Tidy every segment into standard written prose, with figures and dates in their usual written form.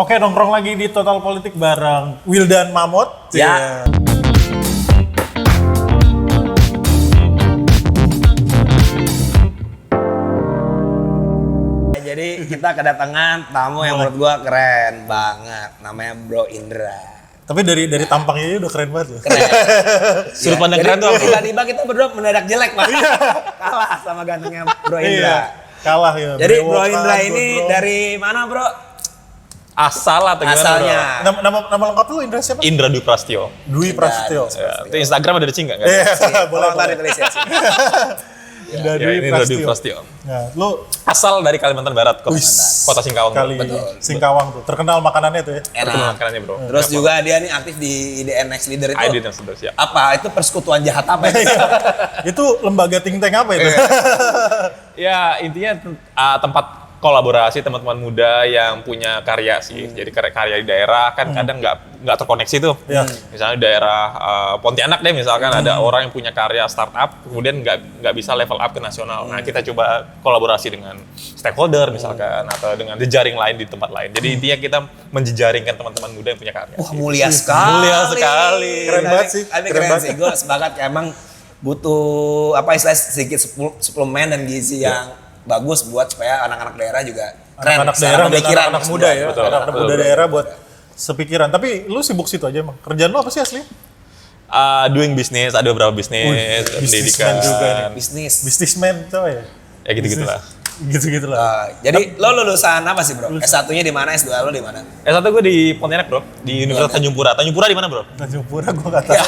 Oke, nongkrong lagi di Total Politik bareng Wildan Mamut. Ya. Jadi kita kedatangan tamu yang menurut gua keren banget, namanya Bro Indra. Tapi dari tampangnya udah keren banget loh. Keren. Sudut pandang keren tuh. Tiba-tiba kita berdua mendadak jelek, Pak. Kalah sama gantengnya Bro Indra. Iya, kalah ya. Jadi Bro Brewokan, Indra ini Gondrong. dari mana, Bro? Asal atau gimana, Asalnya. Nama lengkap lu Indra siapa? bro? Indra Dwi Prasetyo. Dwi Prasetyo. Ya, itu Instagram ada Cing nggak? Iya, Boleh boleh. ditulis ya. Indra Ya, Dwi ini Indra Dwi Prasetyo. Prasetyo. Nah, lu Asal dari Kalimantan Barat, kota Singkawang. kali Betul. Singkawang tuh. Terkenal makanannya tuh ya. Itu Enak. makanannya, bro. Terus juga dia nih aktif di IDN Next Leader itu. ID dan sudah siap. Apa? Itu persekutuan jahat apa itu? Itu lembaga think tank apa itu? Ya, intinya tempat kolaborasi teman-teman muda yang punya karya sih. Jadi karya di daerah kan kadang nggak terkoneksi tuh. Iya. Misalnya di daerah Pontianak deh misalkan ada orang yang punya karya startup kemudian nggak bisa level up ke nasional. Nah, kita coba kolaborasi dengan stakeholder misalkan atau dengan jejaring lain di tempat lain. Jadi intinya kita menjejaringkan teman-teman muda yang punya karya. Wah, mulia sekali. Mulia sekali. Keren banget sih, Tapi keren keren banget. sih. Gue sepakat kayak emang butuh apa istilah sedikit suplemen dan gizi yang bagus buat supaya anak-anak daerah juga keren. Anak-anak secara daerah dan pemikiran anak maksud muda gua. ya. Betul, Anak-anak betul, muda betul. daerah buat sepikiran. Tapi lu sibuk situ aja emang. Kerjaan lu apa sih asli? Doing business, ada beberapa bisnis, businessman pendidikan. juga nih. Bisnis. Businessman coba ya. Ya gitu-gitulah. Gitu-gitu lah. Jadi lo lulusan apa sih, Bro? S1-nya di mana? S2 lo di mana? S1 gue di Pontianak, bro. Di Universitas Tanjung Pura. Tanjung Pura di mana, bro? Tanjung Pura gua enggak tahu.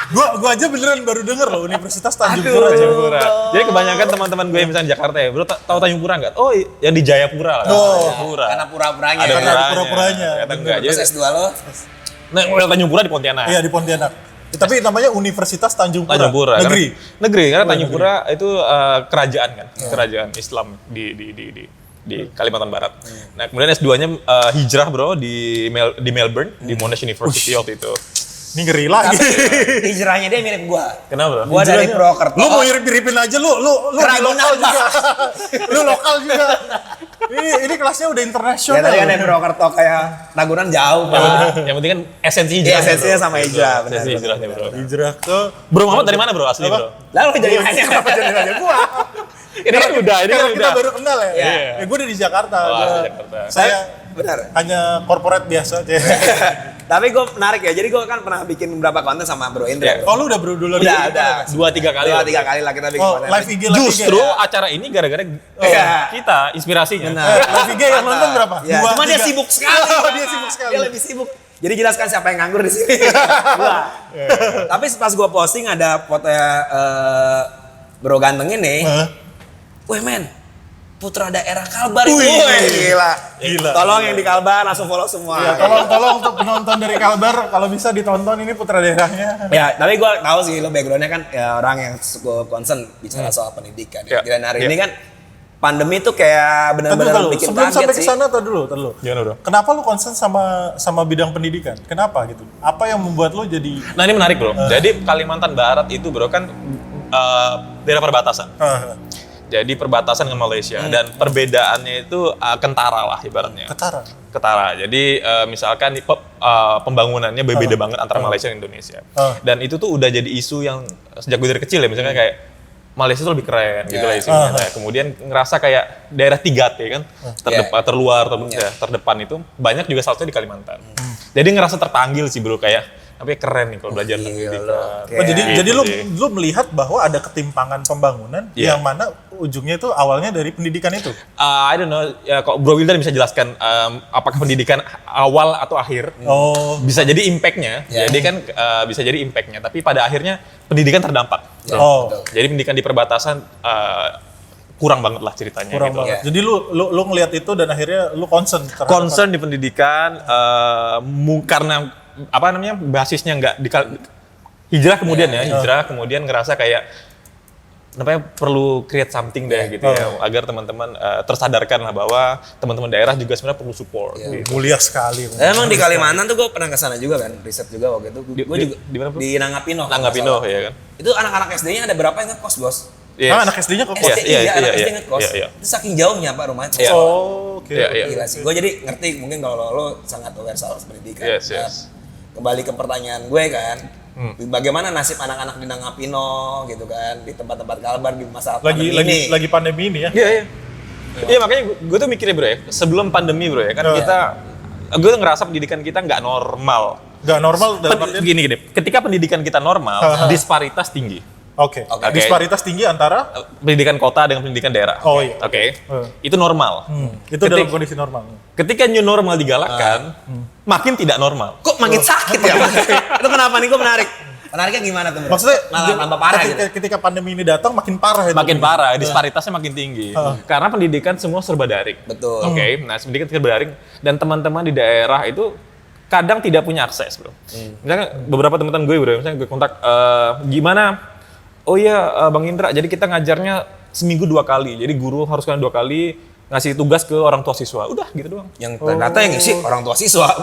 gua aja beneran baru denger loh Universitas Tanjung Aduh. Pura. Tanjung Pura. Jadi kebanyakan teman-teman gue yang misalnya di Jakarta ya, bro tahu Tanjung Pura nggak? Oh, yang di Jayapura lah. Oh, Jayapura. Karena pura-puranya. Ada Karena puranya. pura-puranya. Ternyata enggak. Terus Jadi, S2 lo? nah, Tanjung Pura di Pontianak. Iya di Pontianak. Tapi namanya Universitas Tanjung Pura. Tanjung Pura. Negeri. Negeri karena Tanjung Pura itu kerajaan kan, kerajaan Islam di Kalimantan Barat. Nah, kemudian S2-nya hijrah, bro, di Melbourne, di Monash University waktu itu. Ini ngeri lagi. Hijrahnya dia mirip gua. Kenapa, bro? Gua dari Purwokerto. Lu mau mirip-miripin aja lu di Keragunan, lokal Pak. juga. Lu lokal juga. Ini kelasnya udah Ya internasional. tadi kan dari Purwokerto kayak Ragunan jauh, Pak. Yang penting kan esensi Iya, hijrah. esensinya sama hijrah, benar. Esensi hijrahnya, bro. Hijrah ke Bro Muhammad dari mana, bro? Asli, Apa? bro. Lalu jadi nanya Kenapa jadi nanya gua? Ini kan udah, ini kan Karena kita udah. baru kenal ya. Iya. Ya gua udah di Jakarta. Oh, Gua- di Jakarta. Saya benar. hanya corporate biasa. Tapi gue menarik ya, jadi gue kan pernah bikin beberapa konten sama Bro Indra. Iya. Oh lu udah berdua di Udah. 2-3 kali. Dua, 3 kali lah kita bikin Oh, konten. live IG Justru ya? acara ini gara-gara Iya. kita inspirasinya. Benar. Live IG yang nonton berapa? Ya, Dua, cuma dia tiga. sibuk sekali. Oh, dia sibuk sekali. Dia lebih sibuk. Jadi jelaskan siapa yang nganggur di sini. Gua. Tapi pas gue posting ada foto Bro ganteng ini. Hah? Wih men, putra daerah Kalbar Wih. itu. Gila. Gila. Tolong yang di Kalbar langsung follow semua. Ya, tolong untuk penonton dari Kalbar kalau bisa ditonton ini putra daerahnya. Ya, tapi gue tahu sih lo backgroundnya kan ya orang yang cukup concern bicara soal pendidikan. Ya. Dan hari Ya. ini kan pandemi tuh kayak benar-benar bikin Sebelum kaget sampai ke sih. sana dulu. Gimana, bro? Kenapa lu concern sama bidang pendidikan? Kenapa gitu? Apa yang membuat lu jadi Nah, ini menarik, bro. Jadi Kalimantan Barat itu, bro, kan daerah perbatasan. Jadi perbatasan dengan Malaysia dan perbedaannya itu kentara lah ibaratnya. ketara? Ketara. Jadi misalkan pembangunannya berbeda banget antara Malaysia dan Indonesia. Dan itu tuh udah jadi isu yang sejak gue dari kecil ya, misalnya kayak Malaysia tuh lebih keren gitu lah isunya. Nah, kemudian ngerasa kayak daerah 3T kan, terluar, terdepan itu banyak juga salah satunya di Kalimantan. Jadi ngerasa terpanggil sih, bro, kayak tapi keren nih kalau belajar tentang pendidikan. Oh, jadi Gitu lu sih. melihat bahwa ada ketimpangan pembangunan Iya. yang mana ujungnya itu awalnya dari pendidikan itu. I don't know, ya, kok Bro Wildan bisa jelaskan apakah pendidikan awal atau akhir? Oh. Bisa jadi impact-nya, Ya. jadi kan bisa jadi impact-nya, tapi pada akhirnya pendidikan terdampak. Oh. betul. Jadi pendidikan di perbatasan kurang banget lah ceritanya. Kurang gitu. banget. Jadi lu ngelihat itu dan akhirnya lu concern terhadap Concern di pendidikan karena apa namanya basisnya nggak hijrah kemudian hijrah kemudian ngerasa kayak namanya perlu create something deh gitu ya agar teman-teman tersadarkan lah bahwa teman-teman daerah juga sebenarnya perlu support. Gitu. mulia sekali. Emang di Kalimantan tuh gue pernah kesana juga kan, riset juga waktu itu. Gue juga di mana, bro? di Nangapino. Nanggapino ya kan. Itu anak-anak SD-nya ada berapa yang ngekos, Bos? Yes. Anak SD-nya ke kos. SD, anak SD iya, ngekos. iya. Itu saking jauhnya Pak rumahnya. Iya. Oh, oke. Iya, iya. Gila sih. Gue jadi ngerti mungkin kalau lo sangat aware soal pendidikan. Yes, Nah, yes. kembali ke pertanyaan gue kan. Bagaimana nasib anak-anak di Nangapino gitu kan di tempat-tempat Kalbar di masa pandemi ini. Lagi pandemi ini ya. Iya, iya. Iya, makanya gue tuh mikirnya bro ya, sebelum pandemi bro ya, kan gue tuh ngerasa pendidikan kita nggak normal. Nggak normal dalam artian. Gini, ketika pendidikan kita normal, disparitas tinggi. Oke. Disparitas tinggi antara Pendidikan kota dengan pendidikan daerah. Oh, iya. Oke. Itu normal. itu dalam kondisi normal. Ketika new normal digalakkan, makin tidak normal. Kok makin sakit ya? Itu kenapa nih? Gue menarik. Menariknya gimana tuh bro? Maksudnya malah tambah parah gitu. ketika pandemi ini datang makin parah itu. Makin parah, disparitasnya makin tinggi. Karena pendidikan semua serba daring. Betul. Oke, nah pendidikan serba daring dan teman-teman di daerah itu kadang tidak punya akses, bro. Misalnya beberapa teman-teman gue, bro, misalnya gue kontak, gimana? Oh iya, Bang Indra, jadi kita ngajarnya seminggu 2 kali. Jadi guru harus 2 kali ngasih tugas ke orang tua siswa. Udah, gitu doang. Yang ternyata yang ngisi orang tua siswa.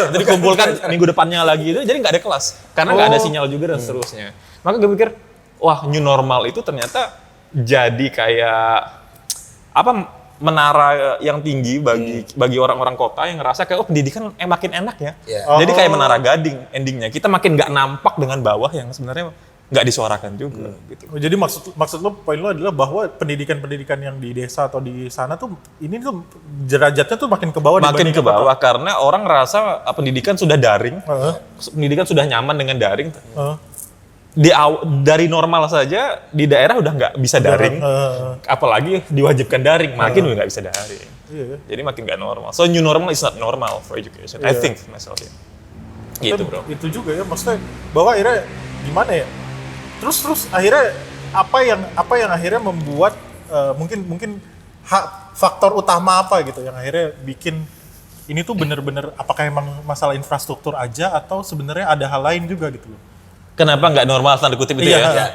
Jadi kumpulkan minggu depannya lagi itu, jadi nggak ada kelas. Karena nggak ada sinyal juga dan seterusnya. Maka gue pikir, wah new normal itu ternyata jadi kayak menara yang tinggi bagi orang-orang kota yang ngerasa kayak pendidikan makin enak ya. Yeah. Jadi kayak menara gading endingnya. Kita makin nggak nampak dengan bawah yang sebenarnya nggak disuarakan juga gitu. Jadi maksud lo, poin lo adalah bahwa pendidikan yang di desa atau di sana tuh ini tuh derajatnya tuh makin ke bawah. Makin ke bawah karena orang ngerasa pendidikan sudah daring, pendidikan sudah nyaman dengan daring. Dari normal saja di daerah udah nggak bisa daring, apalagi diwajibkan daring, makin udah nggak bisa daring. Jadi makin nggak normal. So new normal is not normal for education. I think myself ya. Gitu bro. Itu juga ya, maksudnya bahwa akhirnya gimana ya? Terus akhirnya apa yang akhirnya membuat mungkin faktor utama apa gitu yang akhirnya bikin ini tuh bener-bener apakah emang masalah infrastruktur aja atau sebenarnya ada hal lain juga gitu loh? Kenapa nggak normal tanda kutip itu ya?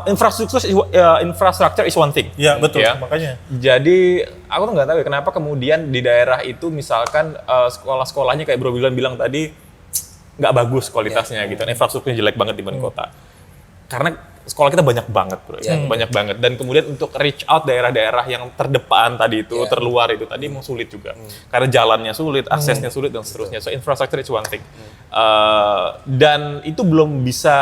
Infrastructure is one thing. Iya betul, ya. makanya. Jadi aku tuh nggak tahu ya kenapa kemudian di daerah itu misalkan sekolah-sekolahnya kayak Bro Wildan bilang tadi nggak bagus kualitasnya gitu, infrastrukturnya jelek banget dibanding kota. Karena sekolah kita banyak banget bro, banyak banget. Dan kemudian untuk reach out daerah-daerah yang terdepan tadi itu, terluar itu tadi memang sulit juga. Karena jalannya sulit, aksesnya sulit dan seterusnya. So infrastructure is one thing. Dan itu belum bisa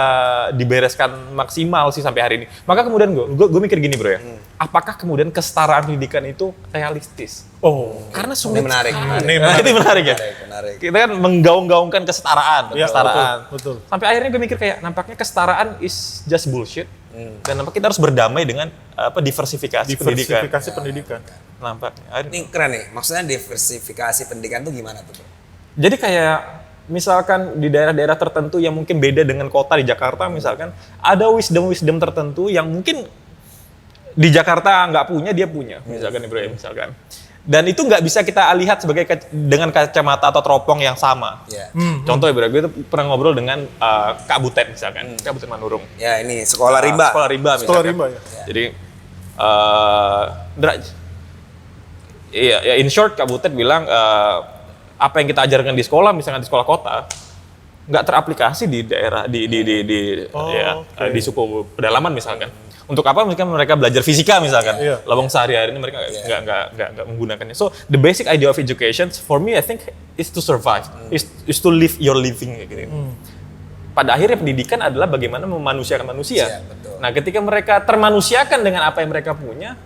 dibereskan maksimal sih sampai hari ini. Maka kemudian gue mikir gini bro ya, apakah kemudian kesetaraan pendidikan itu realistis? Karena sulit. Menarik. Itu menarik ya. Menarik. Kita kan menggaung-gaungkan kesetaraan. Betul. Sampai akhirnya gue mikir kayak nampaknya kesetaraan is just bullshit. Dan nampaknya kita harus berdamai dengan diversifikasi pendidikan. Diversifikasi pendidikan. Nampaknya. Ini keren nih. Maksudnya diversifikasi pendidikan tuh gimana tuh bro? Jadi kayak misalkan di daerah-daerah tertentu yang mungkin beda dengan kota di Jakarta misalkan, ada wisdom tertentu yang mungkin di Jakarta nggak punya, dia punya. Misalkan bro ya, misalkan. Dan itu nggak bisa kita lihat sebagai dengan kacamata atau teropong yang sama. Contoh ya bro, gue tuh pernah ngobrol dengan Kak Butet misalkan, Kak Butet Manurung. Ya ini sekolah rimba. Sekolah rimba misalkan. Sekolah rimba ya. Jadi, in short Kak Butet bilang apa yang kita ajarkan di sekolah, misalkan di sekolah kota, nggak teraplikasi di daerah di suku pedalaman misalkan. Untuk apa mereka belajar fisika misalkan, lawang sehari-hari ini mereka nggak menggunakannya. So the basic idea of education for me I think is to survive, is to live your living gitu. Pada akhirnya pendidikan adalah bagaimana memanusiakan manusia. Nah ketika mereka termanusiakan dengan apa yang mereka punya,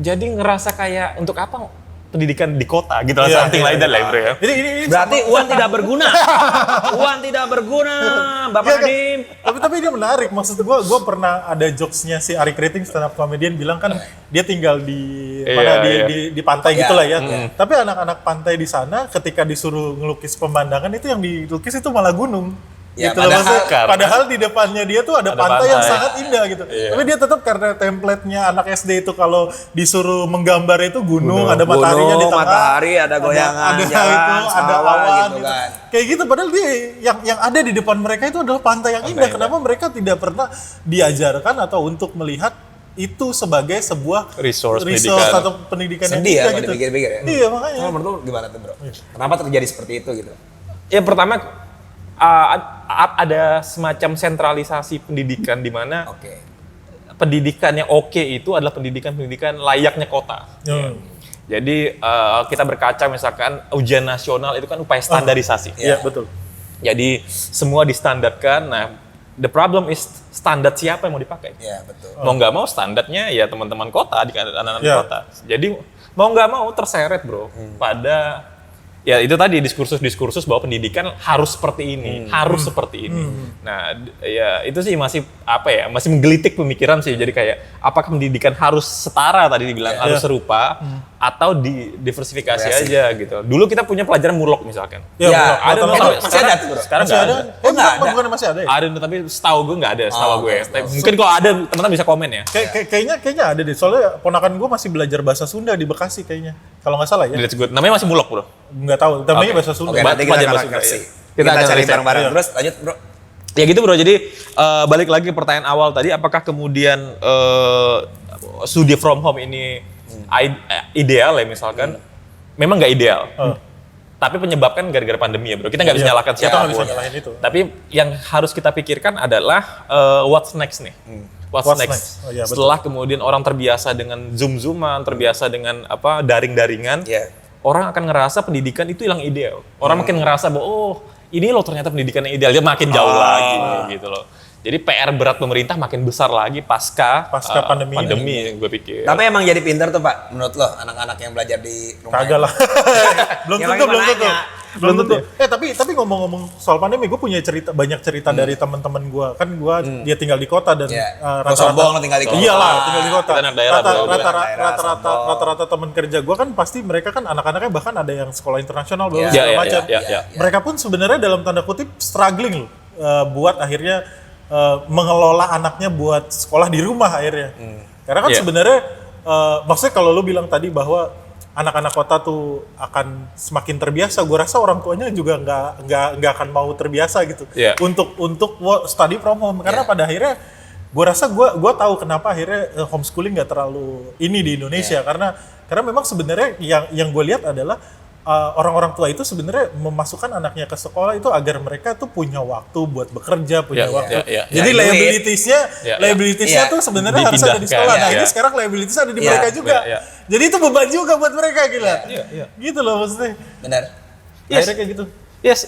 jadi ngerasa kayak untuk apa pendidikan di kota gitu lah, something like that lah bro ya. Ini Berarti uang tidak berguna. Uang tidak berguna, Bapak Nadim. Tapi dia menarik. Maksud gue pernah ada jokesnya si Ari Kriting, stand up comedian, bilang kan dia tinggal di di pantai gitulah ya. Tapi anak-anak pantai di sana ketika disuruh ngelukis pemandangan itu yang dilukis itu malah gunung. Ya, gitu padahal di depannya dia tuh ada pantai yang sangat indah gitu. Tapi dia tetap karena template-nya anak SD itu kalau disuruh menggambar itu gunung. Ada mataharinya di tengah. Matahari, ada goyangan, ada awan gitu kan. Kayak gitu padahal dia yang ada di depan mereka itu adalah pantai yang indah. Kenapa mereka tidak pernah diajarkan atau untuk melihat itu sebagai sebuah resource atau pendidikan sedih yang ya, gitu. Dipikir-pikir ya. Iya makanya. Menurut lu gimana tuh bro? Kenapa terjadi seperti itu gitu? Ya pertama ada semacam sentralisasi pendidikan di mana Oke. pendidikan yang oke itu adalah pendidikan layaknya kota. Jadi kita berkaca misalkan ujian nasional itu kan upaya standarisasi. Iya, betul. Jadi semua distandarkan. Nah, the problem is standar siapa yang mau dipakai? Iya, betul. Mau nggak mau standarnya ya teman-teman kota, anak-anak Iya. kota. Jadi mau nggak mau terseret bro pada ya itu tadi diskursus bahwa pendidikan harus seperti ini, harus seperti ini. Nah, ya itu sih masih masih menggelitik pemikiran sih. Jadi kayak apakah pendidikan harus setara tadi dibilang harus serupa atau diversifikasi aja gitu. Dulu kita punya pelajaran mulok misalkan. Ya, ada masih ada tuh, bro. Sekarang Masih nggak ada? ada. nggak ada. Bukan masih ada ya? Ada tapi setahu gue nggak ada, setahu gue. oke. Mungkin kalau ada teman-teman bisa komen ya. Kayaknya ada deh. Soalnya ponakan gue masih belajar bahasa Sunda di Bekasi kayaknya. Kalau nggak salah ya. That's good. Namanya masih mulok bro. Nggak tahu. Namanya Oke. bahasa Sunda. Oke, nanti kita Belajar akan bahasa Sunda, versi. ya. Kita akan cari riset. bareng-bareng. Iya. Terus lanjut, bro. Ya gitu bro, jadi balik lagi ke pertanyaan awal tadi, apakah kemudian studi from home ini ideal ya misalkan? Memang nggak ideal, tapi penyebabkan gara-gara pandemi ya bro, kita nggak bisa Iya. nyalakan Kita nggak bisa siapapun. nyalahin itu. Tapi yang harus kita pikirkan adalah what's next nih. What's What's next? next? Oh, iya, betul. Setelah kemudian orang terbiasa dengan zoom-zooman, terbiasa dengan daring-daringan, Iya. orang akan ngerasa pendidikan itu yang ideal. Orang makin ngerasa bahwa ini loh ternyata pendidikan yang ideal, dia makin jauh lagi gitu loh. Jadi PR berat pemerintah makin besar lagi pasca pandemi ini. gue pikir. Tapi emang jadi pinter tuh, Pak, menurut lo anak-anak yang belajar di rumah. Kagak lah. belum Ya, tentu, makanya belum tentu. nanya. Belum tentu. Tapi ngomong-ngomong soal pandemi, gue punya banyak cerita dari teman-teman gue. Kan gue dia tinggal di kota dan Iya. Lo rata-rata. sombong lo tinggal di kota. Iyalah, tinggal di kota. Kita anak daerah, bro. Rata-rata teman kerja gue kan pasti mereka kan anak-anaknya bahkan ada yang sekolah internasional Iya. baru segala Iya, macam. iya, iya. Mereka pun sebenarnya dalam tanda kutip struggling loh buat akhirnya mengelola anaknya buat sekolah di rumah akhirnya. Karena kan Iya. sebenarnya maksudnya kalau lu bilang tadi bahwa anak-anak kota tuh akan semakin terbiasa, gue rasa orang tuanya juga nggak akan mau terbiasa gitu Iya. untuk study from home karena Iya. pada akhirnya gue rasa gue tahu kenapa akhirnya homeschooling nggak terlalu ini di Indonesia karena memang sebenarnya yang gue lihat adalah orang-orang tua itu sebenarnya memasukkan anaknya ke sekolah itu agar mereka tuh punya waktu buat bekerja, punya Ya, waktu. ya, ya. Jadi Ya, liabilitiesnya Ya. tuh sebenarnya harus ada di Dipindahkan, sekolah. Nah, ya. ini sekarang liabilities ada di Ya, mereka juga. ya, ya. Jadi itu beban juga buat mereka gila. Iya. Gitu loh maksudnya. Benar. Yes. Akhirnya kayak gitu. Yes,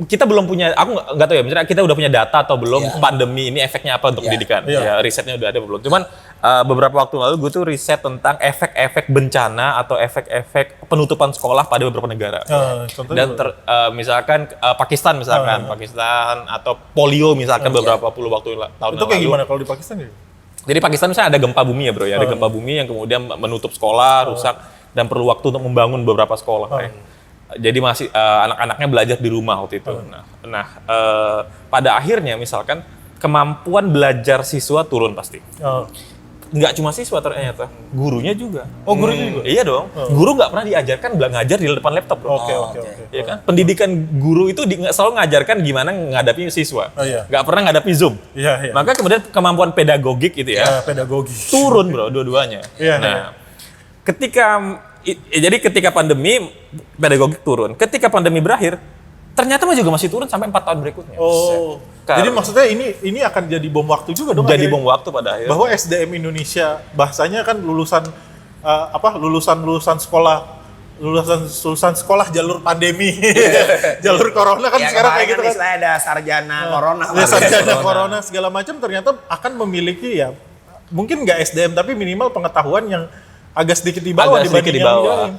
kita belum punya, aku nggak tahu ya, misalnya kita udah punya data atau belum pandemi ini efeknya apa untuk Iya. pendidikan. Iya. Ya risetnya udah ada apa belum. Cuman beberapa waktu lalu gue tuh riset tentang efek-efek bencana atau efek-efek penutupan sekolah pada beberapa negara. Contohnya Dan misalkan Pakistan Pakistan atau polio misalkan beberapa puluh tahun itu yang kayak lalu. gimana kalau di Pakistan ya? Jadi Pakistan misalnya ada gempa bumi ya bro ya, ada gempa bumi yang kemudian menutup sekolah, rusak dan perlu waktu untuk membangun beberapa sekolah. Jadi masih anak-anaknya belajar di rumah waktu itu. Nah, pada akhirnya misalkan kemampuan belajar siswa turun pasti. Nggak cuma siswa ternyata, gurunya juga. Oh, gurunya juga? Iya dong. Guru nggak pernah diajarkan ngajar di depan laptop bro. Oke. Ya kan? Pendidikan guru itu selalu ngajarkan gimana menghadapi siswa. Oh, iya. Nggak pernah menghadapi Zoom. Iya. Maka kemudian kemampuan pedagogik itu ya Pedagogi. turun bro dua-duanya. Iya, Nah, iya. ketika pandemi pedagogik turun. Ketika pandemi berakhir, ternyata juga masih turun sampai 4 tahun berikutnya. Oh. Jadi maksudnya ini akan jadi bom waktu juga dong. Jadi akhirnya. bom waktu pada akhirnya. Bahwa SDM Indonesia bahasanya kan lulusan sekolah jalur pandemi. Jalur corona kan Ya, sekarang kayak gitu kan. Istilahnya ada sarjana corona. Ya, sarjana corona segala macam ternyata akan memiliki ya mungkin nggak SDM tapi minimal pengetahuan yang agak sedikit di bawah Agak sedikit dibanding di yang bawah. lain.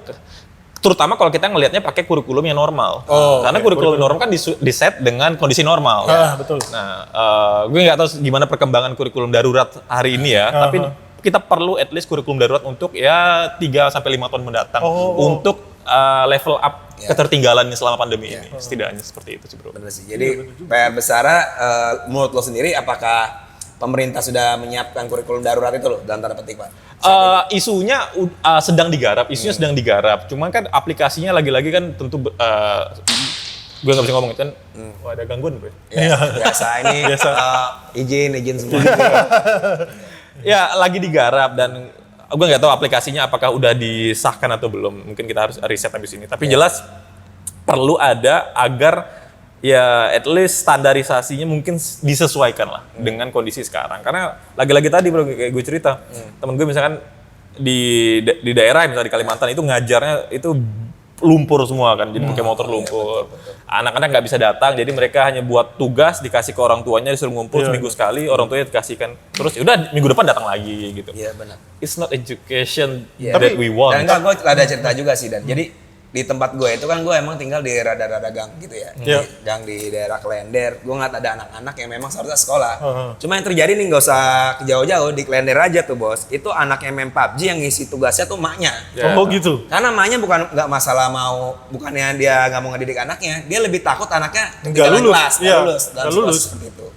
Terutama kalau kita ngelihatnya pakai kurikulum yang normal. Oh, Karena oke. kurikulum normal kan di-set dengan kondisi normal. Betul. Nah, gue nggak tahu gimana perkembangan kurikulum darurat hari ini ya, tapi kita perlu at least kurikulum darurat untuk ya 3 sampai 5 tahun mendatang untuk level up ketertinggalan selama pandemi ini. Setidaknya seperti itu sih, Bro. Bener sih. Jadi PR besarnya menurut lo sendiri apakah pemerintah sudah menyiapkan kurikulum darurat itu loh dalam tanda petik, Pak? Isunya sedang digarap, Cuman kan aplikasinya lagi-lagi kan tentu gue nggak bisa ngomong kan. Wah, ada gangguan, Bro. Ya, biasa ini izin semua. Ya lagi digarap dan gue nggak tahu aplikasinya apakah udah disahkan atau belum. Mungkin kita harus riset habis ini. Tapi jelas perlu ada agar ya at least standarisasinya mungkin disesuaikan lah dengan kondisi sekarang. Karena lagi-lagi tadi bro kayak gue cerita, temen gue misalkan di daerah misalnya di Kalimantan itu ngajarnya itu lumpur semua kan, jadi pakai motor lumpur. Anak-anak nggak bisa datang, jadi mereka hanya buat tugas, dikasih ke orang tuanya, disuruh ngumpul seminggu sekali, orang tuanya dikasihkan, terus udah minggu depan datang lagi gitu. Iya benar. It's not education Iya. that we want. Dan enggak, gue ada cerita juga sih, dan jadi di tempat gue itu kan gue emang tinggal di rada-rada gang gitu ya, gang di daerah Klender. Gue ngeliat ada anak-anak yang memang seharusnya sekolah. Cuma yang terjadi nih nggak usah jauh-jauh, di Klender aja tuh bos. Itu anak yang main PUBG yang ngisi tugasnya tuh maknya. Oh gitu. Karena maknya nggak masalah bukannya dia nggak mau ngedidik anaknya, dia lebih takut anaknya ketinggalan lulus. kelas, Iya, nggak lulus seperti itu.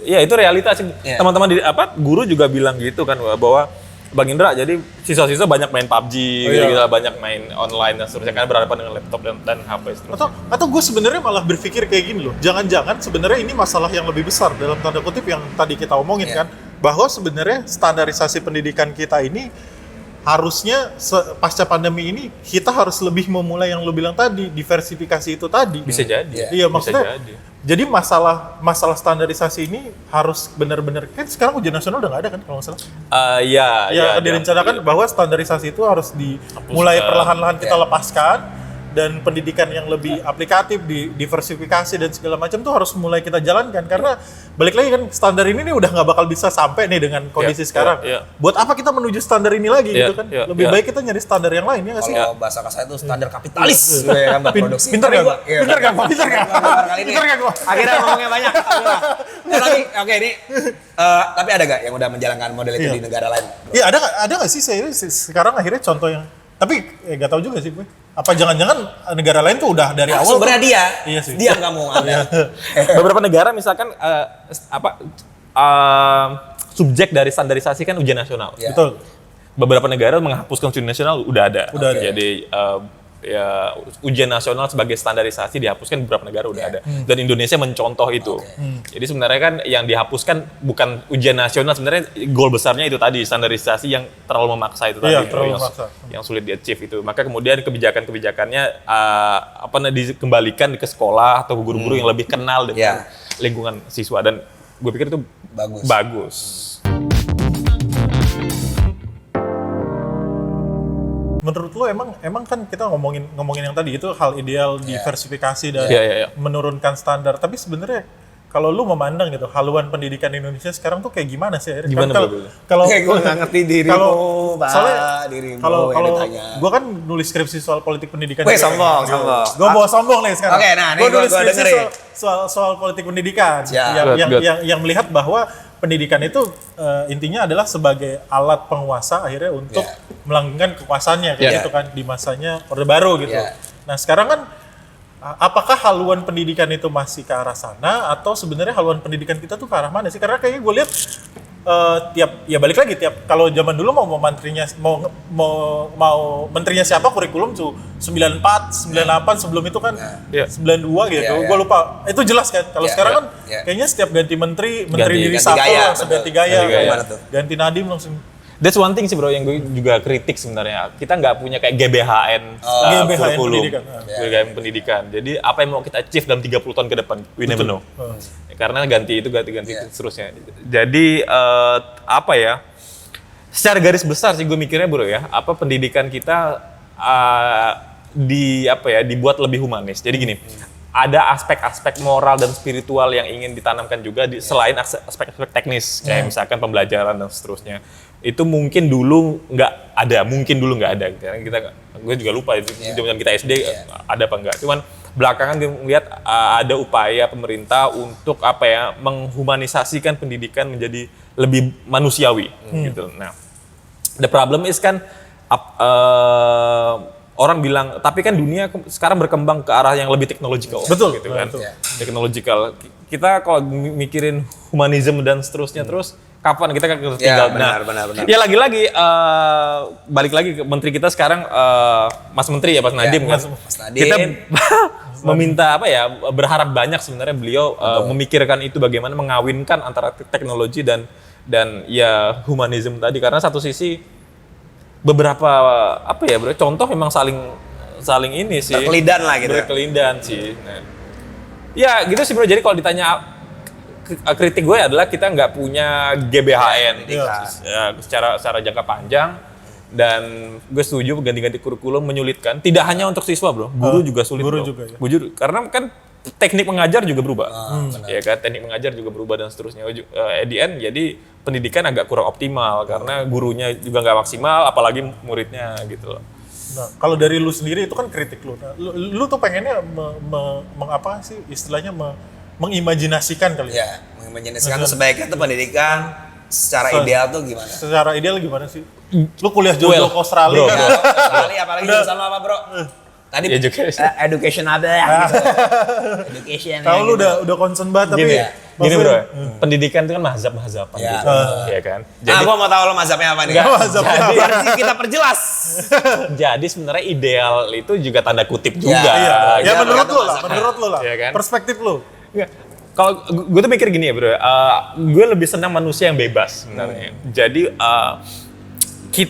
Ya itu realitas. Iya. Teman-teman guru juga bilang gitu kan bahwa Bang Indra, jadi siswa-siswa banyak main PUBG, gitu, banyak main online dan seterusnya karena berhadapan dengan laptop dan HP seterusnya. Atau gue sebenarnya malah berpikir kayak gini loh. Jangan-jangan sebenarnya ini masalah yang lebih besar dalam tanda kutip yang tadi kita omongin kan, bahwa sebenarnya standarisasi pendidikan kita ini harusnya pasca pandemi ini kita harus lebih memulai yang lo bilang tadi, diversifikasi itu tadi. Bisa jadi. Iya, maksudnya. Jadi masalah standarisasi ini harus benar-benar, kan sekarang ujian nasional udah nggak ada kan kalau nggak salah? Ya, direncanakan bahwa standarisasi itu harus dimulai perlahan-lahan kita lepaskan, dan pendidikan yang lebih aplikatif, diversifikasi dan segala macam tuh harus mulai kita jalankan, karena balik lagi kan standar ini nih udah nggak bakal bisa sampai nih dengan kondisi sekarang. Buat apa kita menuju standar ini lagi gitu kan? Lebih baik kita nyari standar yang lain ya nggak sih? Kalau bahasa kasar itu standar kapitalis gitu ya kan, produksi. Pinter nggak gua? Pinter nggak gua? Akhirnya ngomongnya banyak. Oke ini tapi ada gak yang udah menjalankan model itu di negara lain? Iya, ada nggak sih sekarang akhirnya contoh yang, tapi nggak tahu juga sih gue. Apa jangan-jangan negara lain tuh udah dari awal sumbernya tuh, dia, iya sih. dia nggak mau ada. Beberapa negara misalkan subjek dari standarisasi kan ujian nasional. Betul. Beberapa negara menghapuskan ujian nasional udah ada. Udah ada. Jadi ya ujian nasional sebagai standarisasi dihapuskan, beberapa negara udah ada. Dan Indonesia mencontoh itu. Jadi sebenarnya kan yang dihapuskan bukan ujian nasional, sebenarnya goal besarnya itu tadi, standarisasi yang terlalu memaksa itu tadi, yang sulit di-achieve itu. Maka kemudian kebijakan-kebijakannya dikembalikan ke sekolah atau guru-guru yang lebih kenal dengan lingkungan siswa, dan gue pikir itu bagus. Menurut lo emang kan kita ngomongin yang tadi itu hal ideal, diversifikasi dan menurunkan standar. Tapi sebenarnya kalau lu memandang gitu haluan pendidikan Indonesia sekarang tuh kayak gimana sih? Gimana kalau gue nggak ngerti dirimu, kalau gue kan nulis skripsi soal politik pendidikan. Weh, sombong. Gue bawa sombong nih sekarang. Oke, nah gue nulis skripsi dengerin soal politik pendidikan Good. yang melihat bahwa pendidikan itu intinya adalah sebagai alat penguasa akhirnya untuk melanggengkan kekuasaannya kayak gitu kan di masanya Orde Baru gitu. Nah sekarang kan apakah haluan pendidikan itu masih ke arah sana, atau sebenarnya haluan pendidikan kita tuh ke arah mana sih? Karena kayaknya gue lihat balik lagi tiap kalau zaman dulu mau menterinya siapa kurikulum tuh 94, 98, sebelum itu kan 92 gitu. Gue lupa. Itu jelas kan. Kalau sekarang kan kayaknya setiap ganti menteri diri satu langsung ganti gaya. Ganti Nadiem langsung. That's one thing sih bro yang gue juga kritik sebenarnya. Kita nggak punya kayak GBHN kurikulum, GBHN pendidikan. Jadi apa yang mau kita achieve dalam 30 tahun ke depan, we never know. Karena ganti itu seterusnya. Jadi secara garis besar sih gue mikirnya bro ya, apa pendidikan kita dibuat lebih humanis. Jadi gini, ada aspek-aspek moral dan spiritual yang ingin ditanamkan juga selain aspek-aspek teknis, kayak misalkan pembelajaran dan seterusnya. Itu mungkin dulu nggak ada. Karena gue juga lupa itu zaman kita SD ada apa enggak. Cuman belakangan gue melihat ada upaya pemerintah untuk menghumanisasikan pendidikan menjadi lebih manusiawi gitu. Nah, the problem is kan orang bilang, tapi kan dunia sekarang berkembang ke arah yang lebih teknologikal. Betul. Gitu kan. Teknologikal. Kita kalau mikirin humanisme dan seterusnya terus, kapan kita tinggal benar. Ya lagi-lagi balik lagi ke menteri kita sekarang, Mas Menteri ya, Mas Nadiem kan. Mas Nadiem. Kita meminta berharap banyak sebenarnya beliau memikirkan itu bagaimana mengawinkan antara teknologi dan ya humanisme tadi, karena satu sisi beberapa contoh memang saling saling ini sih. Berkelindan lah gitu. Berkelindan sih. Nah. Ya gitu sih bro. Jadi kalau ditanya kritik gue adalah kita nggak punya GBHN ya, secara jangka panjang, dan gue setuju ganti-ganti kurikulum menyulitkan. Tidak hanya untuk siswa bro, guru juga sulit. Guru bro. juga ya. Karena kan teknik mengajar juga berubah, ya kan, teknik mengajar juga berubah dan seterusnya. At the end, jadi pendidikan agak kurang optimal karena gurunya juga nggak maksimal, apalagi muridnya gitu loh. Nah, kalau dari lu sendiri itu kan kritik lu. Nah, lu tuh pengennya mengapa sih istilahnya mengimajinasikan kali ya? Ya, mengimajinasikan tuh sebaiknya tuh pendidikan secara ideal tuh gimana? Secara ideal gimana sih? Lu kuliah jauh-jauh ke Australia kan? Australia apalagi jurusan lo apa bro? Tadi education ada ya gitu. Education. Kalau lu udah concern banget tapi gini bro, pendidikan itu kan mazhab-mazhaban Ya. gitu, ya kan. Jadi gua mau tahu lo mazhabnya apa nih? Biar kita perjelas. Jadi sebenarnya ideal itu juga tanda kutip juga. Iya. Ya Iya, menurut lu lah, mazhabnya. menurut lu lah. Iya kan? Perspektif lu. Kalau gue tuh mikir gini ya bro, gue lebih senang manusia yang bebas sebenarnya. Jadi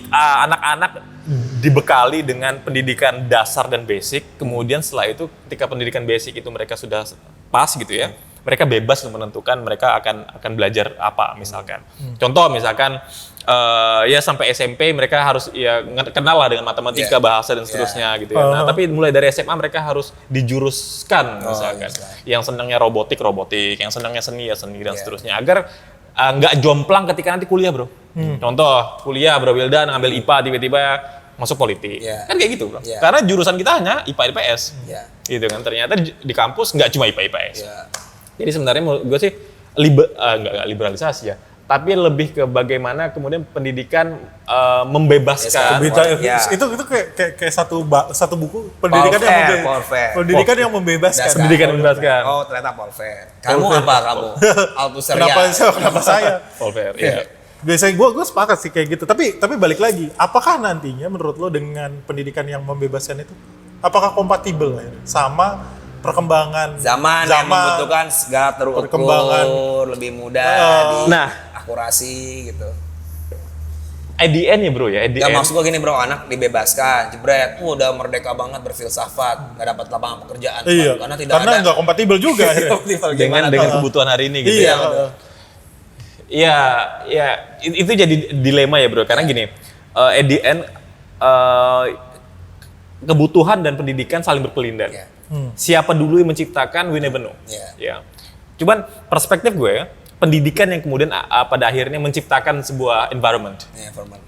anak-anak dibekali dengan pendidikan dasar dan basic, kemudian setelah itu ketika pendidikan basic itu mereka sudah pas gitu ya, mereka bebas untuk menentukan mereka akan belajar apa misalkan. Contoh misalkan ya sampai SMP mereka harus ya kenal lah dengan matematika, bahasa dan seterusnya gitu ya. Nah, tapi mulai dari SMA mereka harus dijuruskan misalkan. Yang senangnya robotik, yang senangnya seni ya seni dan seterusnya, agar nggak jomplang ketika nanti kuliah bro. Contoh kuliah bro Wildan ngambil IPA tiba-tiba masuk politik, kan kayak gitu bro. Karena jurusan kita hanya IPA IPS, gitu kan. Ternyata di kampus nggak cuma IPA IPS. Jadi sebenarnya menurut gue sih nggak liberalisasi ya, tapi lebih ke bagaimana kemudian pendidikan membebaskan. Itu kayak satu buku pendidikan pendidikan yang membebaskan. Pendidikan membebaskan. Oh ternyata Polver. Kamu apa kamu? Altuseria. Kenapa saya? Polver, ya. Biasanya gue sepakat sih kayak gitu. Tapi balik lagi, apakah nantinya menurut lo dengan pendidikan yang membebaskan itu, apakah kompatibel ya sama perkembangan zaman yang membutuhkan segala terukur, lebih mudah, akurasi gitu. IDN ya bro ya, IDN. Gak maksud gue gini bro, anak dibebaskan, jebret, udah merdeka banget berfilsafat, gak dapat lapangan pekerjaan. Iya, karena nggak kompatibel juga. dengan kebutuhan hari ini gitu. Iya, itu jadi dilema ya bro, karena gini, IDN kebutuhan dan pendidikan saling berkelindan. Siapa dulu yang menciptakan, we never know. Ya. Cuman perspektif gue, pendidikan yang kemudian pada akhirnya menciptakan sebuah environment.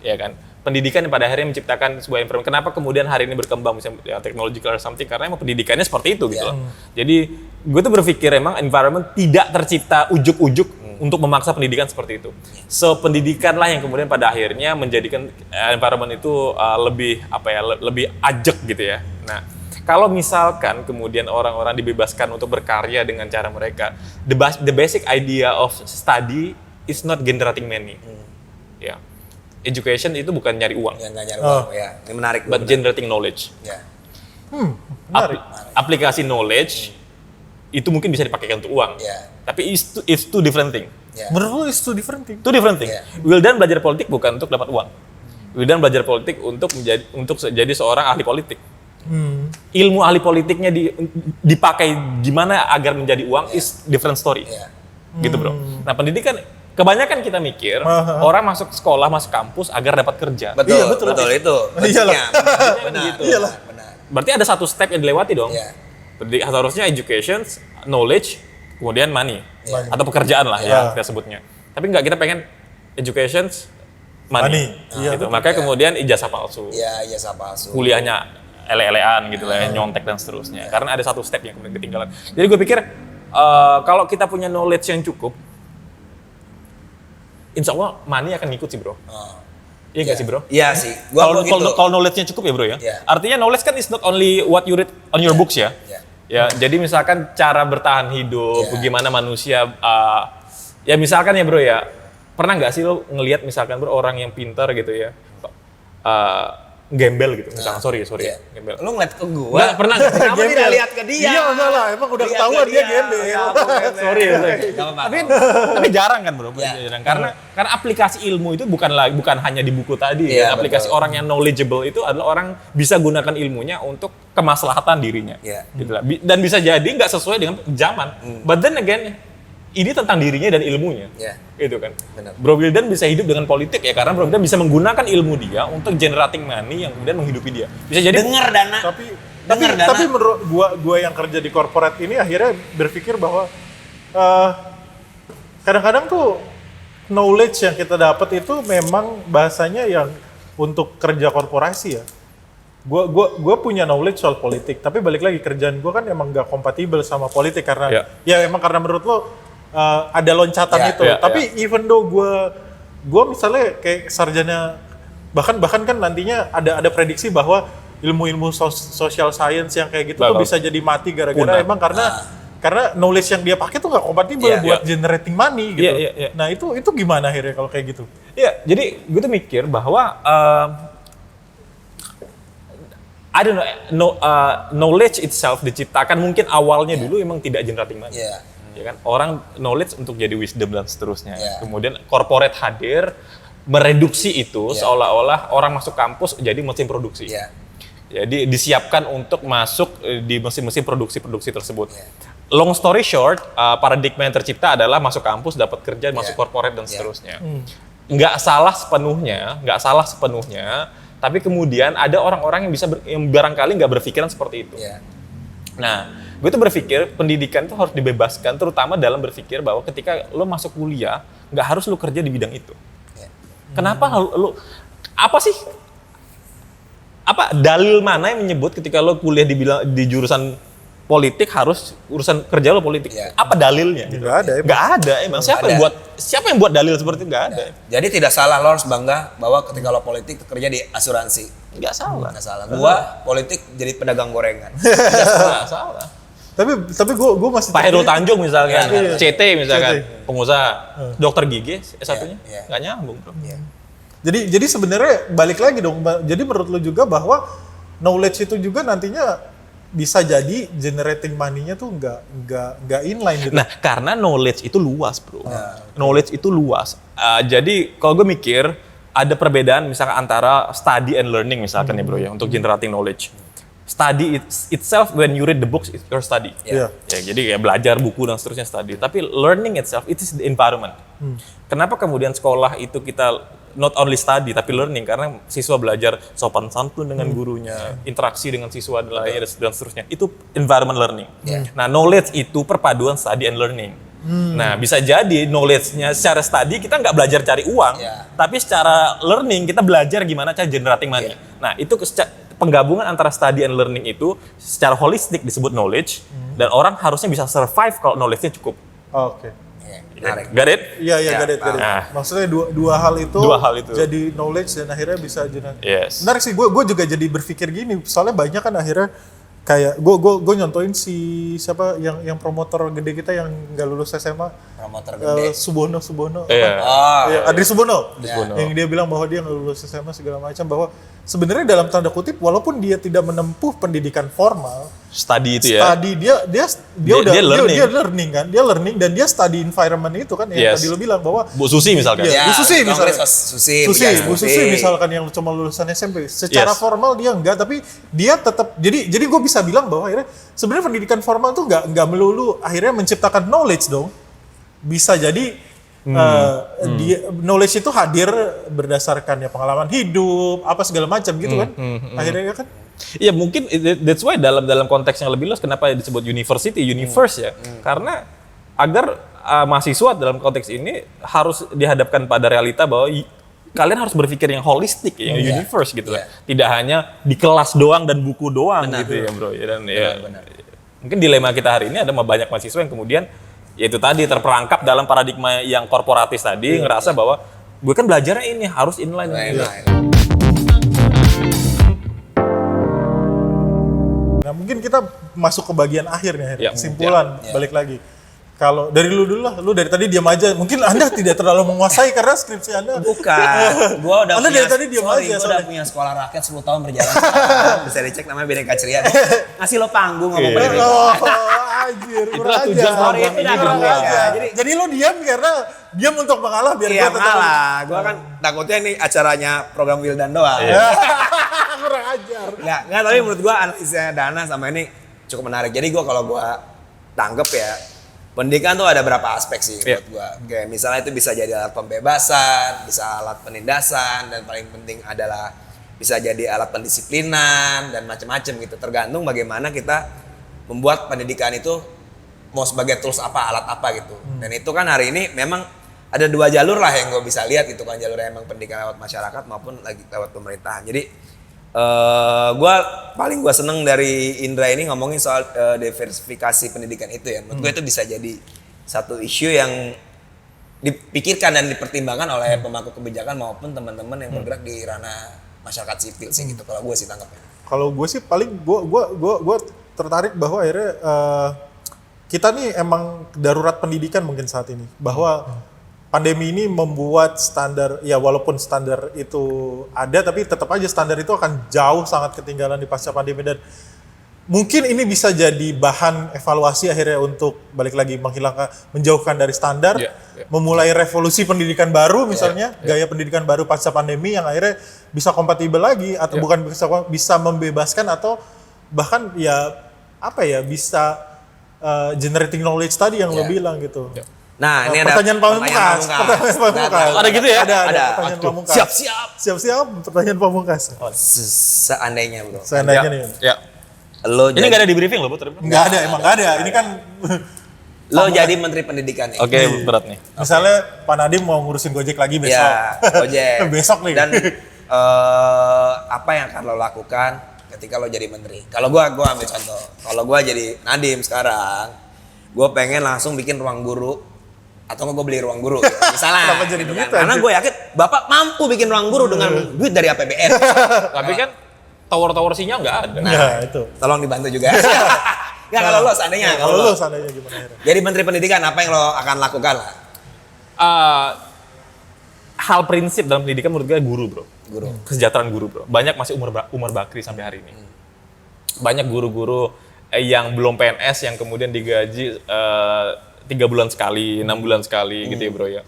Ya kan? Pendidikan yang pada akhirnya menciptakan sebuah environment. Kenapa kemudian hari ini berkembang misalnya technological or something? Karena emang pendidikannya seperti itu gitu loh. Jadi gue tuh berpikir emang environment tidak tercipta ujuk-ujuk untuk memaksa pendidikan seperti itu. So pendidikanlah yang kemudian pada akhirnya menjadikan environment itu lebih ajak gitu ya. Nah, kalau misalkan kemudian orang-orang dibebaskan untuk berkarya dengan cara mereka, the basic idea of study is not generating money. Ya. Education itu bukan nyari uang. Ya, nggak nyari uang, ya. Ini menarik. But generating knowledge. Menarik. Aplikasi knowledge itu mungkin bisa dipakai untuk uang. Tapi it's two different thing. Menurut lu it's two different thing? Two different thing. Wildan belajar politik bukan untuk dapat uang. Wildan belajar politik untuk jadi seorang ahli politik. Ilmu ahli politiknya dipakai gimana agar menjadi uang is different story. Gitu bro. Nah pendidikan, kebanyakan kita mikir orang masuk sekolah, masuk kampus agar dapat kerja. Betul itu. Iyalah. Iyalah. Berarti ada satu step yang dilewati dong. Harusnya education, knowledge, kemudian money. Atau pekerjaan lah ya kita sebutnya. Tapi enggak, kita pengen education, money. Gitu. Makanya kemudian ijazah palsu. Ijazah palsu. Kuliahnya ele-elean gitu lah, nyontek dan seterusnya. Karena ada satu step yang kemudian ketinggalan. Jadi gue pikir kalau kita punya knowledge yang cukup, insya Allah money akan ngikut sih bro. Iya nggak sih bro? Iya sih. Kalau knowledge-nya cukup ya bro ya. Artinya knowledge kan is not only what you read on your books ya. Ya, jadi misalkan cara bertahan hidup, bagaimana manusia, ya misalkan ya bro ya, pernah nggak sih lo ngelihat misalkan bro orang yang pintar gitu ya, gembel gitu. Misalnya sorry Iya. gembel. Lu ngeliat ke gua. Nggak pernah nggak? Kenapa Gembel. tidak lihat ke dia? Iya masalah, emang udah Lihat ketahuan ke dia gembel. Sorry ya. Nggak apa-apa. Tapi jarang kan bro, Iya. jarang. Karena aplikasi ilmu itu bukan hanya di buku tadi. Iya, Ya. Aplikasi betul. orang yang knowledgeable itu adalah orang bisa gunakan ilmunya untuk kemaslahatan dirinya. Iya. Gitu lah. Dan bisa jadi nggak sesuai dengan zaman. But then again, ini tentang dirinya dan ilmunya. Iya. Gitu kan. Benar. Bro Wildan bisa hidup dengan politik ya karena Bro Wildan bisa menggunakan ilmu dia untuk generating money yang kemudian menghidupi dia. Bisa jadi Dengar Dana. Tapi menurut gua yang kerja di corporate ini akhirnya berpikir bahwa kadang-kadang tuh knowledge yang kita dapat itu memang bahasanya yang untuk kerja korporasi ya. Gua punya knowledge soal politik, tapi balik lagi kerjaan gua kan emang nggak kompatibel sama politik karena ya emang karena menurut lo ada loncatan itu. Tapi even though gua misalnya kayak sarjana bahkan kan nantinya ada prediksi bahwa ilmu-ilmu social science yang kayak gitu tuh bisa jadi mati gara-gara emang karena knowledge yang dia pakai tuh nggak kompatibel buat generating money gitu. Nah itu gimana akhirnya kalau kayak gitu? Iya, jadi gue tuh mikir bahwa I don't know, knowledge itself diciptakan mungkin awalnya dulu emang tidak generating money. Ya kan? Orang knowledge untuk jadi wisdom dan seterusnya. Kemudian corporate hadir mereduksi itu seolah-olah orang masuk kampus jadi mesin produksi. Jadi disiapkan untuk masuk di mesin-mesin produksi tersebut. Long story short, paradigma yang tercipta adalah masuk kampus, dapat kerja, masuk corporate dan seterusnya. Nggak salah sepenuhnya, tapi kemudian ada orang-orang yang barangkali nggak berpikiran seperti itu. Nah, gue tuh berpikir pendidikan tuh harus dibebaskan, terutama dalam berpikir bahwa ketika lo masuk kuliah, nggak harus lo kerja di bidang itu. Kenapa apa dalil mana yang menyebut ketika lo kuliah di jurusan politik harus urusan kerja lo politik? Apa dalilnya? Nggak ada. Nggak ada emang. Siapa yang buat dalil seperti itu? Nggak ada. Jadi tidak salah lo harus bangga bahwa ketika lo politik kerja di asuransi. Nggak salah. Nggak salah. Gua politik jadi pedagang gorengan. Nggak salah. Tapi gue masih Pak Heru Tanjung misalkan, CT misalkan, CT. pengusaha, dokter gigi S1-nya, nggak nyambung bro. Jadi sebenarnya balik lagi dong. Jadi menurut lo juga bahwa knowledge itu juga nantinya bisa jadi generating money-nya tuh nggak inline gitu. Nah, karena knowledge itu luas, bro. Knowledge itu luas. Jadi kalau gue mikir ada perbedaan misalkan antara study and learning misalkan ya, bro ya, untuk generating knowledge. Study itself when you read the books it's your study. Ya, jadi kayak belajar buku dan seterusnya study. Tapi learning itself it is the environment. Kenapa kemudian sekolah itu kita not only study tapi learning karena siswa belajar sopan santun dengan gurunya, interaksi dengan siswa lainnya dan seterusnya. Itu environment learning. Nah, knowledge itu perpaduan study and learning. Nah, bisa jadi knowledge-nya secara study kita nggak belajar cari uang, tapi secara learning kita belajar gimana cara generating money. Nah, itu penggabungan antara study and learning itu secara holistik disebut knowledge dan orang harusnya bisa survive kalau knowledge-nya cukup. Oke. Got it? Iya, got it. Nah. Maksudnya dua hal itu jadi knowledge dan akhirnya bisa Yes. Menarik sih, gue juga jadi berpikir gini, soalnya banyak kan akhirnya kayak gue nyontoin siapa yang promotor gede kita yang nggak lulus SMA, Promotor gede. Subono Adri Subono, yang dia bilang bahwa dia nggak lulus SMA segala macam, bahwa sebenarnya dalam tanda kutip walaupun dia tidak menempuh pendidikan formal, study itu ya. Study dia learning dan dia study environment itu kan yang tadi lo bilang bahwa Bu Susi misalkan. Bu Susi misalkan. Bu Susi misalkan. misalkan yang cuma lulusan SMP. Secara formal dia enggak, tapi dia tetap jadi gue bisa bilang bahwa akhirnya sebenarnya pendidikan formal tuh enggak melulu akhirnya menciptakan knowledge dong. Bisa jadi knowledge itu hadir berdasarkan ya pengalaman hidup, apa segala macam gitu kan. Akhirnya kan. Iya mungkin that's why dalam konteks yang lebih luas kenapa disebut universe ya. Karena agar mahasiswa dalam konteks ini harus dihadapkan pada realita bahwa kalian harus berpikir yang holistik, yang universe gitu lah. Tidak hanya di kelas doang dan buku doang gitu ya bro. Dan mungkin dilema kita hari ini ada banyak mahasiswa yang kemudian yaitu tadi terperangkap dalam paradigma yang korporatis tadi, ngerasa bahwa gue kan belajarnya ini harus inline. Nah mungkin kita masuk ke bagian akhir nih, kesimpulan balik lagi. Kalau dari lu dulu lah, lu dari tadi diam aja. Mungkin Anda tidak terlalu menguasai karena skripsi Anda. Bukan, gue udah Anda punya, dari tadi diam aja. Gue udah punya sekolah rakyat 10 tahun berjalan. Bisa dicek namanya Bhinneka Ceria. Ngasih lo panggung ngomong pendidikan. Oh, anjir, kurang aja. tujuan Sorry, itu ini kurang dibuat. aja. Jadi lu diam karena diam untuk mengalah biar Iya gua tetap malah, gue kan takutnya ini acaranya program Wildan doang. kurang ajar. Nggak, tapi menurut gue analisisnya Dana sama ini cukup menarik. Jadi gue kalau gue tangkep ya, pendidikan tuh ada berapa aspek sih menurut gue. Kayak misalnya itu bisa jadi alat pembebasan, bisa alat penindasan, dan paling penting adalah bisa jadi alat pendisiplinan dan macam-macam gitu. Tergantung bagaimana kita membuat pendidikan itu mau sebagai tools apa, alat apa gitu. Dan itu kan hari ini memang ada 2 jalur lah yang gue bisa lihat gitu kan, jalurnya emang pendidikan lewat masyarakat maupun lagi lewat pemerintahan. Jadi gue seneng dari Indra ini ngomongin soal diversifikasi pendidikan itu ya. Menurut gue itu bisa jadi satu isu yang dipikirkan dan dipertimbangkan oleh pemangku kebijakan maupun teman-teman yang bergerak di ranah masyarakat sipil sih gitu. Kalau gue sih tangkapnya. Kalau gue sih paling gue tertarik bahwa akhirnya kita nih emang darurat pendidikan mungkin saat ini, bahwa pandemi ini membuat standar, ya walaupun standar itu ada, tapi tetap aja standar itu akan jauh sangat ketinggalan di pasca pandemi, dan mungkin ini bisa jadi bahan evaluasi akhirnya untuk balik lagi menjauhkan dari standar, memulai revolusi pendidikan baru misalnya, gaya pendidikan baru pasca pandemi yang akhirnya bisa kompatibel lagi, atau bukan bisa membebaskan, atau bahkan ya apa ya, bisa generating knowledge tadi yang lo bilang gitu. Nah, ini pertanyaan ada pamungkas. Ada gitu ya? Ada. Pertanyaan pamungkas. Siap. Pertanyaan pamungkas. Seandainya bro. Seandainya nih. Ya. Lo ini nggak ada di briefing loh, Bu? Nggak ada, emang nggak ada. Ini kan lo jadi menteri pendidikan nih. Oke, berat nih. Misalnya Pak Nadiem mau ngurusin Gojek lagi besok. Ya, Gojek. Besok nih. Dan apa yang akan lo lakukan ketika lo jadi menteri? Kalau gua ambil contoh. Kalau gua jadi Nadiem sekarang, gua pengen langsung bikin ruang guru. Atau gue beli ruang guru gitu. Misalnya Kenapa jadi gitu gitu, kan. Karena gue yakin Bapak mampu bikin ruang guru dengan duit dari APBN. Tapi kan tower-tower sinyal nggak ada. Nah, itu. Tolong dibantu juga. Nggak, kalau lo seandainya. Kalau lo seandainya gimana? Jadi menteri pendidikan, apa yang lo akan lakukan lah? Hal prinsip dalam pendidikan menurut gue guru, bro. Guru. Kesejahteraan guru, bro. Banyak masih umur bakri sampai hari ini. Banyak guru-guru yang belum PNS yang kemudian digaji 3 bulan sekali, 6 bulan sekali gitu ya bro ya.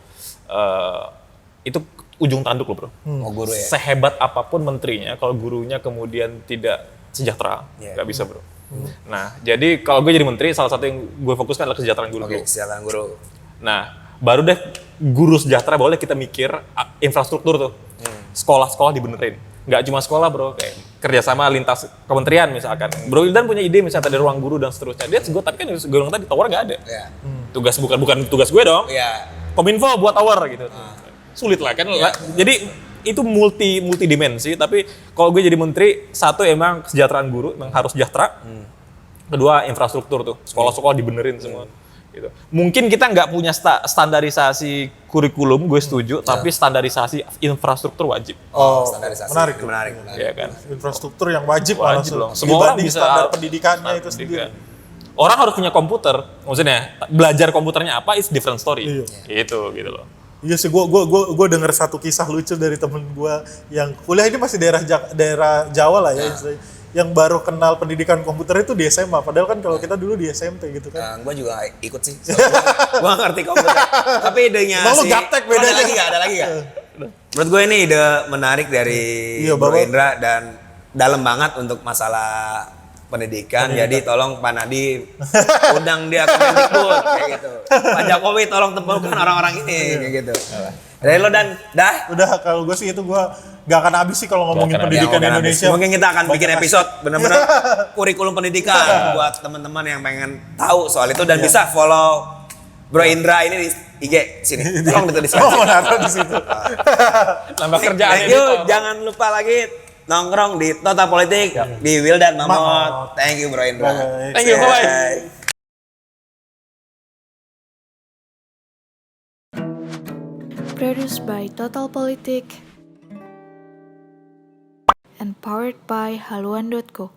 Itu ujung tanduk loh bro. Mau guru ya? Sehebat apapun menterinya, kalau gurunya kemudian tidak sejahtera, nggak bisa bro. Nah, jadi kalau gue jadi menteri, salah satu yang gue fokuskan adalah kesejahteraan guru. Oke, kesejahteraan guru. Nah, baru deh guru sejahtera, boleh kita mikir infrastruktur tuh. Sekolah-sekolah dibenerin. Nggak cuma sekolah bro, kayak kerjasama lintas kementerian misalkan. Bro Wildan punya ide misalnya ada ruang guru dan seterusnya. Dia gue tapi kan gue bilang tadi tower nggak ada. Ya. Tugas bukan tugas gue dong. Iya. Kominfo buat tower gitu. Sulit lah kan. Jadi itu multi dimensi. Tapi kalau gue jadi menteri, satu emang kesejahteraan guru, emang harus sejahtera. Kedua infrastruktur tuh, sekolah-sekolah dibenerin semua. Gitu. Mungkin kita nggak punya standarisasi kurikulum, gue setuju, tapi standarisasi infrastruktur wajib. Oh, Standarisasi. menarik. Iya kan? Infrastruktur yang wajib Loh. Semua orang bisa standar pendidikannya itu sendiri. Orang harus punya komputer, maksudnya belajar komputernya apa is different story. Gitu loh. Iya sih, gue denger satu kisah lucu dari temen gue yang kuliah ini masih daerah Jawa lah ya. Yang baru kenal pendidikan komputer itu di SMA, padahal kan kalau kita dulu di SMP gitu kan. Gue juga ikut sih. Gue ngerti komputer. Tapi idenya Mau sih. gaptek bedanya. Ada lagi gak? Menurut gue ini ide menarik dari Bro Indra dan dalam banget untuk masalah pendidikan. Jadi tolong Pak Nadiem undang dia ke Mendikbud kayak gitu. Pak Jokowi tolong temukan orang-orang ini kayak gitu. Dari lo dan Udah kalau gue sih itu gue gak akan habis sih kalau ngomongin pendidikan di Indonesia. Mungkin kita akan bikin episode bener-bener kurikulum pendidikan buat teman-teman yang pengen tahu soal itu dan bisa follow Bro Indra ini di IG sini. Tolong ditulis di situ. Nambah kerjaan. Thank you, jangan lupa lagi nongkrong di Total Politik di Wildan Mamot. Thank you Bro Indra. Thank you, bye. Produced by Total Politik and powered by haluan.co.